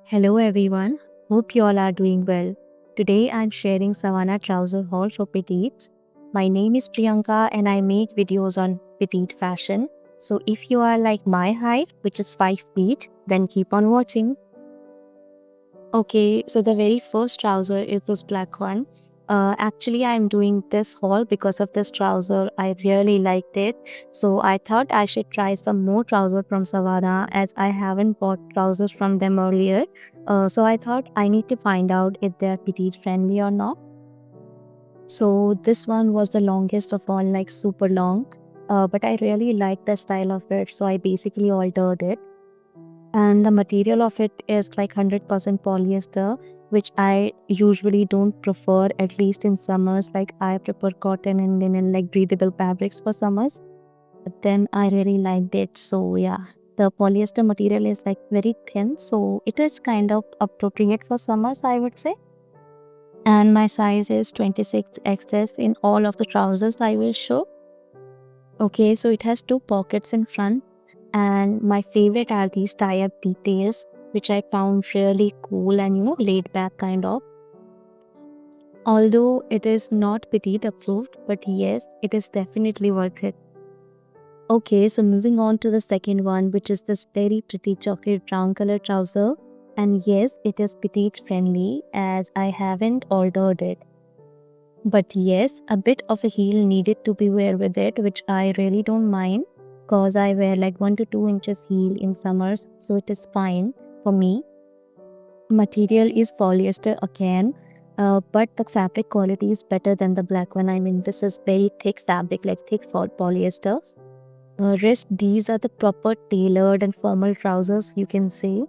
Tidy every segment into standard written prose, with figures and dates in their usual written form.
Hello everyone, hope you all are doing well. Today I'm sharing Savannah trouser haul for petites. My name is Priyanka and I make videos on petite fashion. So if you are like my height, which is 5 feet, then keep on watching. Okay, so the very first trouser is this black one. Actually, I'm doing this haul because of this trouser. I really liked it. So I thought I should try some more trousers from Savannah as I haven't bought trousers from them earlier. So I thought I need to find out if they're petite friendly or not. So this one was the longest of all, like super long. But I really liked the style of it. So I basically altered it, and the material of it is like 100% polyester, which I usually don't prefer, at least in summers. Like I prefer cotton and linen, like breathable fabrics for summers, but then I really liked it. So yeah, the polyester material is like very thin, so it is kind of appropriate for summers, I would say. And my size is 26XS in all of the trousers I will show. Okay, so it has two pockets in front, and my favorite are these tie-up details, which I found really cool and laid back kind of. Although it is not petite approved, but yes, it is definitely worth it. Okay, so moving on to the second one, which is this very pretty chocolate brown color trouser. And yes, it is petite friendly as I haven't ordered it. But yes, a bit of a heel needed to be wear with it, which I really don't mind because I wear like 1 to 2 inches heel in summers, so it is fine for me. Material is polyester again, but the fabric quality is better than the black one. I mean, this is very thick fabric, like thick for polyester. Rest, these are the proper tailored and formal trousers, you can say,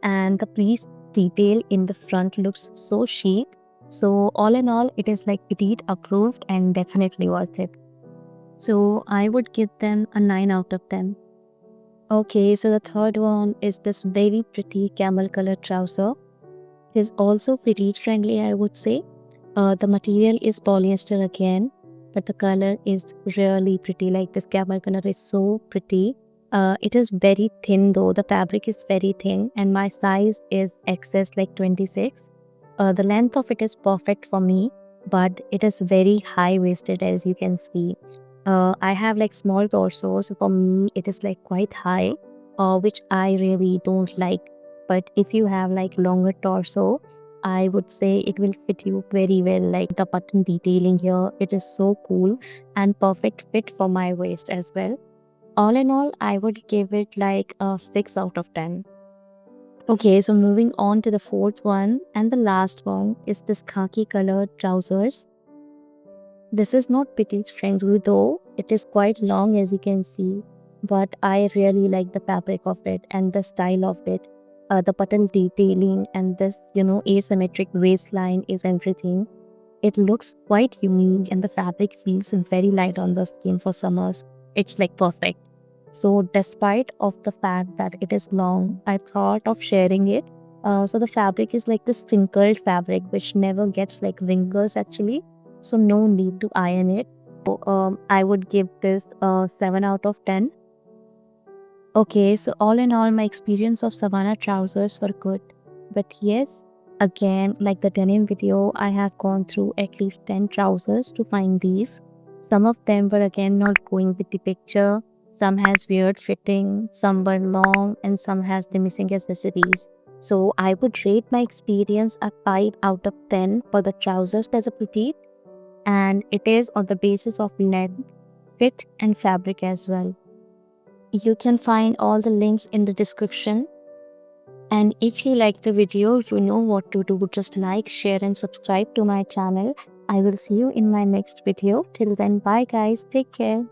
and the pleat detail in the front looks so chic. So all in all, it is like petite approved and definitely worth it. So I would give them a 9 out of 10. Okay, so the third one is this very pretty camel color trouser. It is also petite friendly, I would say. The material is polyester again, but the color is really pretty. Like this camel color is so pretty. It is very thin though. The fabric is very thin, and my size is XS, like 26. The length of it is perfect for me, but it is very high waisted, as you can see. I have like small torso, so for me it is like quite high, which I really don't like. But if you have like longer torso, I would say it will fit you very well. Like the button detailing here, it is so cool and perfect fit for my waist as well. All in all, I would give it like a 6 out of 10. Okay, so moving on to the fourth one and the last one is this khaki colored trousers. This is not petite friendly though, it is quite long as you can see, but I really like the fabric of it and the style of it. The button detailing and this, asymmetric waistline is everything. It looks quite unique and the fabric feels very light on the skin for summers. It's like perfect. So despite of the fact that it is long, I thought of sharing it. So the fabric is like this wrinkled fabric which never gets like wrinkles actually. So no need to iron it. So I would give this 7 out of 10. Okay, so all in all, my experience of Savannah trousers were good. But yes, again, like the denim video, I have gone through at least 10 trousers to find these. Some of them were again not going with the picture. Some has weird fitting, some were long, and some has the missing accessories. So I would rate my experience a 5 out of 10 for the trousers as a petite, and it is on the basis of length, fit, and fabric as well. You can find all the links in the description. And if you like the video, you know what to do. Just like, share, and subscribe to my channel. I will see you in my next video. Till then, bye guys. Take care.